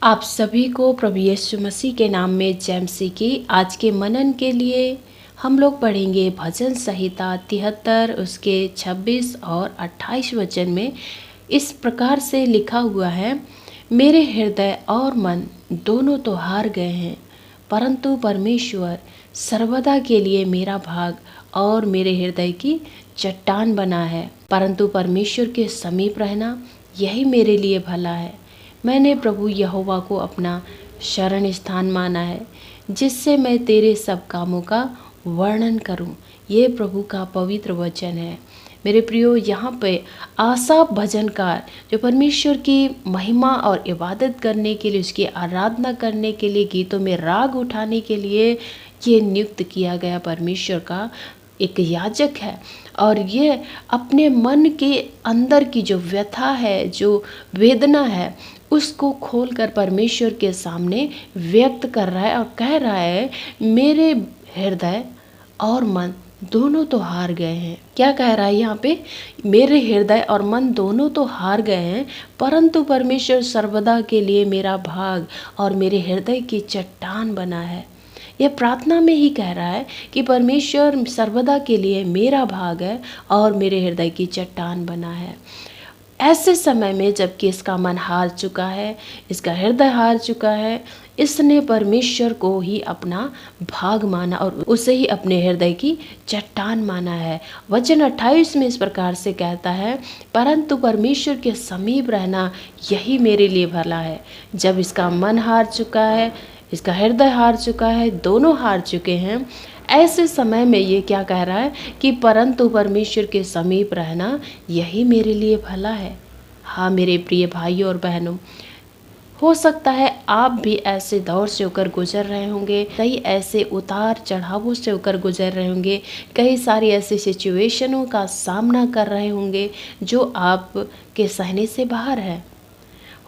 आप सभी को प्रभु यीशु मसीह के नाम में जय मसीह की। आज के मनन के लिए हम लोग पढ़ेंगे भजन संहिता 73 उसके 26 और 28 वचन में इस प्रकार से लिखा हुआ है। मेरे हृदय और मन दोनों तो हार गए हैं, परंतु परमेश्वर सर्वदा के लिए मेरा भाग और मेरे हृदय की चट्टान बना है। परंतु परमेश्वर के समीप रहना यही मेरे लिए भला है। मैंने प्रभु यहोवा को अपना शरण स्थान माना है, जिससे मैं तेरे सब कामों का वर्णन करूं। ये प्रभु का पवित्र वचन है। मेरे प्रियो, यहाँ पे आसाफ भजनकार जो परमेश्वर की महिमा और इबादत करने के लिए, उसकी आराधना करने के लिए, गीतों में राग उठाने के लिए ये नियुक्त किया गया परमेश्वर का एक याजक है। और ये अपने मन के अंदर की जो व्यथा है, जो वेदना है, उसको खोलकर परमेश्वर के सामने व्यक्त कर रहा है और कह रहा है, मेरे हृदय और मन दोनों तो हार गए हैं। क्या कह रहा है यहाँ पे? मेरे हृदय और मन दोनों तो हार गए हैं, परंतु परमेश्वर सर्वदा के लिए मेरा भाग और मेरे हृदय की चट्टान बना है। यह प्रार्थना में ही कह रहा है कि परमेश्वर सर्वदा के लिए मेरा भाग है और मेरे हृदय की चट्टान बना है। ऐसे समय में जबकि इसका मन हार चुका है, इसका हृदय हार चुका है, इसने परमेश्वर को ही अपना भाग माना और उसे ही अपने हृदय की चट्टान माना है। वचन 28 में इस प्रकार से कहता है, परंतु परमेश्वर के समीप रहना यही मेरे लिए भला है। जब इसका मन हार चुका है, इसका हृदय हार चुका है, दोनों हार चुके हैं, ऐसे समय में ये क्या कह रहा है कि परंतु परमेश्वर के समीप रहना यही मेरे लिए भला है। हाँ मेरे प्रिय भाइयों और बहनों, हो सकता है आप भी ऐसे दौर से होकर गुजर रहे होंगे, कई ऐसे उतार चढ़ावों से होकर गुजर रहे होंगे, कई सारी ऐसी सिचुएशनों का सामना कर रहे होंगे जो आपके सहने से बाहर है।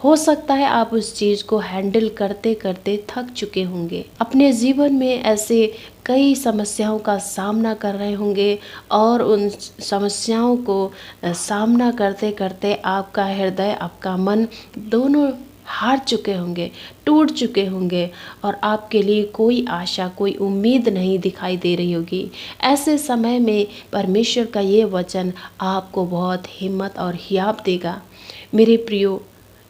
हो सकता है आप उस चीज़ को हैंडल करते करते थक चुके होंगे। अपने जीवन में ऐसे कई समस्याओं का सामना कर रहे होंगे और उन समस्याओं को सामना करते करते आपका हृदय, आपका मन दोनों हार चुके होंगे, टूट चुके होंगे और आपके लिए कोई आशा, कोई उम्मीद नहीं दिखाई दे रही होगी। ऐसे समय में परमेश्वर का ये वचन आपको बहुत हिम्मत और हियाव देगा। मेरे प्रियो,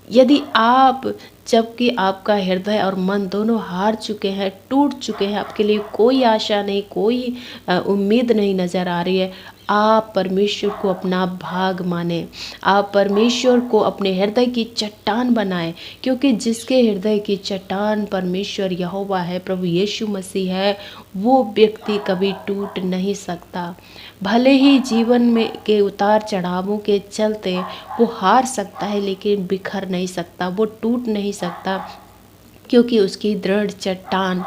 यदि आप, जबकि आपका हृदय और मन दोनों हार चुके हैं, टूट चुके हैं, आपके लिए कोई आशा नहीं, कोई उम्मीद नहीं नज़र आ रही है, आप परमेश्वर को अपना भाग माने, आप परमेश्वर को अपने हृदय की चट्टान बनाएं, क्योंकि जिसके हृदय की चट्टान परमेश्वर यहोवा है, प्रभु यीशु मसीह है, वो व्यक्ति कभी टूट नहीं सकता। भले ही जीवन में के उतार चढ़ावों के चलते वो हार सकता है, लेकिन बिखर नहीं सकता, वो टूट नहीं सकता, क्योंकि उसकी दृढ़ चट्टान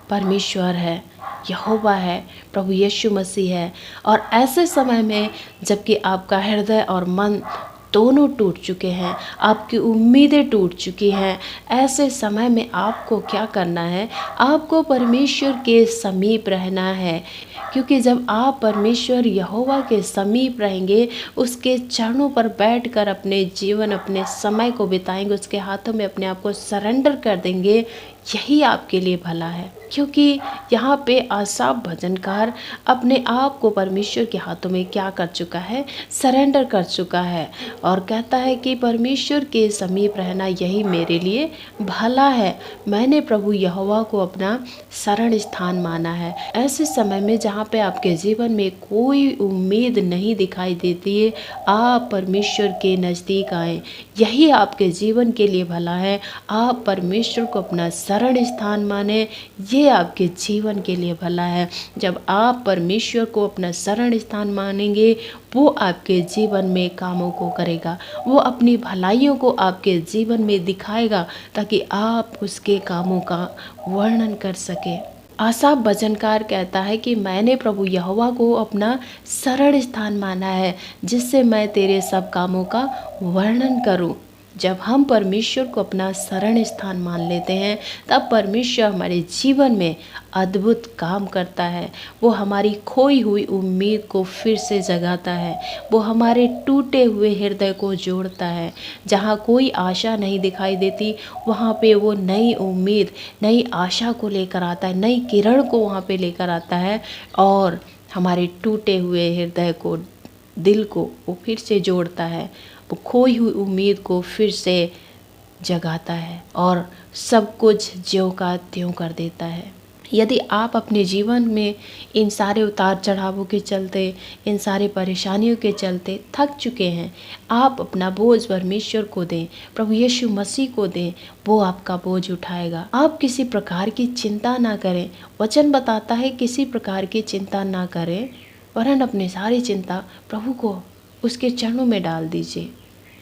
परमेश्वर है, यहोवा है, प्रभु यीशु मसीह है। और ऐसे समय में जबकि आपका हृदय और मन दोनों टूट चुके हैं, आपकी उम्मीदें टूट चुकी हैं, ऐसे समय में आपको क्या करना है? आपको परमेश्वर के समीप रहना है, क्योंकि जब आप परमेश्वर यहोवा के समीप रहेंगे, उसके चरणों पर बैठकर अपने जीवन, अपने समय को बिताएंगे, उसके हाथों में अपने आप को सरेंडर कर देंगे, यही आपके लिए भला है। क्योंकि यहाँ पे आसाफ भजनकार अपने आप को परमेश्वर के हाथों में क्या कर चुका है? सरेंडर कर चुका है और कहता है कि परमेश्वर के समीप रहना यही मेरे लिए भला है। मैंने प्रभु यहोवा को अपना शरण स्थान माना है। ऐसे समय में जहाँ पे आपके जीवन में कोई उम्मीद नहीं दिखाई देती है, आप परमेश्वर के नज़दीक आएँ, यही आपके जीवन के लिए भला है। आप परमेश्वर को अपना शरण स्थान माने, ये आपके जीवन के लिए भला है। जब आप परमेश्वर को अपना शरण स्थान मानेंगे, वो आपके जीवन में कामों को करेगा, वो अपनी भलाइयों को आपके जीवन में दिखाएगा, ताकि आप उसके कामों का वर्णन कर सके। आसाफ भजनकार कहता है कि मैंने प्रभु यहोवा को अपना शरण स्थान माना है, जिससे मैं तेरे सब कामों का वर्णन करूं। जब हम परमेश्वर को अपना शरण स्थान मान लेते हैं, तब परमेश्वर हमारे जीवन में अद्भुत काम करता है। वो हमारी खोई हुई उम्मीद को फिर से जगाता है। वो हमारे टूटे हुए हृदय को जोड़ता है। जहाँ कोई आशा नहीं दिखाई देती, वहाँ पे वो नई उम्मीद, नई आशा को लेकर आता है, नई किरण को वहाँ पे लेकर आता है और हमारे टूटे हुए हृदय को, दिल को वो फिर से जोड़ता है। वो खोई हुई उम्मीद को फिर से जगाता है और सब कुछ ज्यों का त्यों कर देता है। यदि आप अपने जीवन में इन सारे उतार चढ़ावों के चलते, इन सारे परेशानियों के चलते थक चुके हैं, आप अपना बोझ परमेश्वर को दें, प्रभु यीशु मसीह को दें, वो आपका बोझ उठाएगा। आप किसी प्रकार की चिंता ना करें। वचन बताता है किसी प्रकार की चिंता ना करें, वरन अपनी सारी चिंता प्रभु को, उसके चरणों में डाल दीजिए,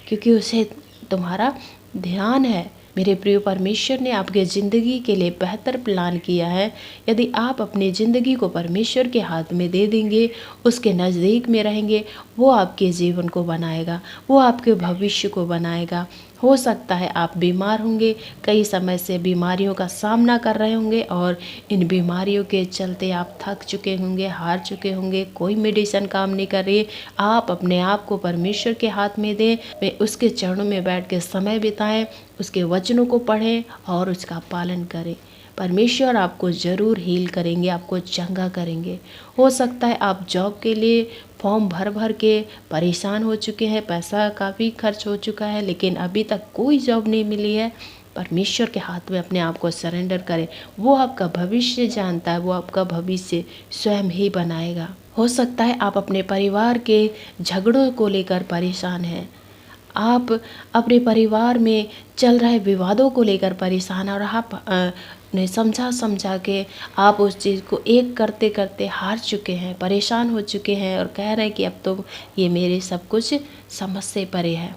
क्योंकि उसे तुम्हारा ध्यान है। मेरे प्रिय, परमेश्वर ने आपके ज़िंदगी के लिए बेहतर प्लान किया है। यदि आप अपनी ज़िंदगी को परमेश्वर के हाथ में दे देंगे, उसके नज़दीक में रहेंगे, वो आपके जीवन को बनाएगा, वो आपके भविष्य को बनाएगा। हो सकता है आप बीमार होंगे, कई समय से बीमारियों का सामना कर रहे होंगे और इन बीमारियों के चलते आप थक चुके होंगे, हार चुके होंगे, कोई मेडिसिन काम नहीं कर रही। आप अपने आप को परमेश्वर के हाथ में दें, उसके चरणों में बैठ के समय बिताएं, उसके वचनों को पढ़ें और उसका पालन करें। परमेश्वर आपको ज़रूर हील करेंगे, आपको चंगा करेंगे। हो सकता है आप जॉब के लिए फॉर्म भर भर के परेशान हो चुके हैं, पैसा काफ़ी खर्च हो चुका है, लेकिन अभी तक कोई जॉब नहीं मिली है। परमेश्वर के हाथ में अपने आप को सरेंडर करें। वो आपका भविष्य जानता है, वो आपका भविष्य स्वयं ही बनाएगा। हो सकता है आप अपने परिवार के झगड़ों को लेकर परेशान हैं, आप अपने परिवार में चल रहे विवादों को लेकर परेशान हैं और आप ने समझा के आप उस चीज़ को एक करते करते हार चुके हैं, परेशान हो चुके हैं और कह रहे हैं कि अब तो ये मेरे सब कुछ समझ से परे है,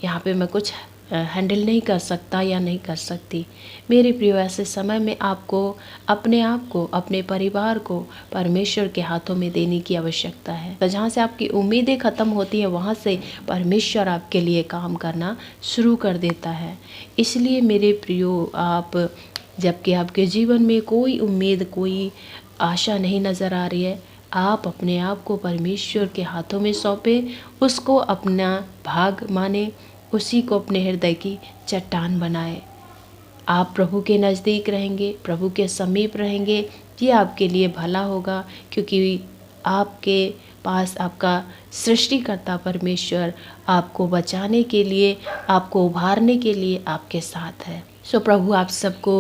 यहाँ पे मैं कुछ हैंडल नहीं कर सकता या नहीं कर सकती। मेरे प्रिय, ऐसे समय में आपको अपने आप को, अपने परिवार को परमेश्वर के हाथों में देने की आवश्यकता है। तो जहाँ से आपकी उम्मीदें ख़त्म होती हैं, वहाँ से परमेश्वर आपके लिए काम करना शुरू कर देता है। इसलिए मेरे प्रियो, आप जबकि आपके जीवन में कोई उम्मीद, कोई आशा नहीं नज़र आ रही है, आप अपने आप को परमेश्वर के हाथों में सौंपें, उसको अपना भाग माने, उसी को अपने हृदय की चट्टान बनाए। आप प्रभु के नज़दीक रहेंगे, प्रभु के समीप रहेंगे, ये आपके लिए भला होगा, क्योंकि आपके पास आपका सृष्टिकर्ता परमेश्वर आपको बचाने के लिए, आपको उभारने के लिए आपके साथ है। सो प्रभु आप सबको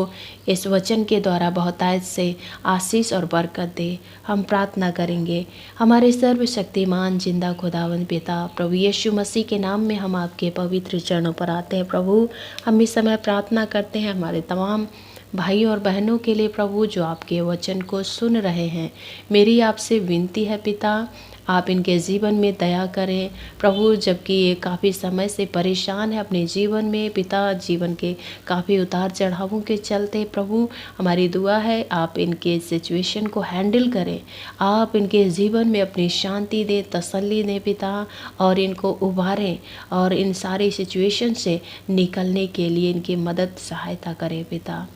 इस वचन के द्वारा बहुतायत से आशीष और बरकत दे। हम प्रार्थना करेंगे। हमारे सर्वशक्तिमान जिंदा खुदावंद पिता, प्रभु यीशु मसीह के नाम में हम आपके पवित्र चरणों पर आते हैं। प्रभु, हम इस समय प्रार्थना करते हैं हमारे तमाम भाई और बहनों के लिए प्रभु, जो आपके वचन को सुन रहे हैं। मेरी आपसे विनती है पिता, आप इनके जीवन में दया करें प्रभु, जबकि ये काफ़ी समय से परेशान है अपने जीवन में पिता, जीवन के काफ़ी उतार चढ़ावों के चलते प्रभु, हमारी दुआ है आप इनके सिचुएशन को हैंडल करें, आप इनके जीवन में अपनी शांति दें, तसल्ली दें पिता, और इनको उभारें और इन सारी सिचुएशन से निकलने के लिए इनकी मदद सहायता करें पिता।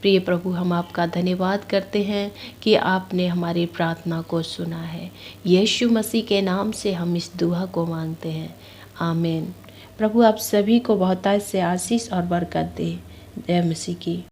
प्रिय प्रभु, हम आपका धन्यवाद करते हैं कि आपने हमारी प्रार्थना को सुना है। यीशु मसीह के नाम से हम इस दुआ को मांगते हैं, आमीन। प्रभु आप सभी को बहुतायत से आशीष और बरकत दे। जय मसीह की।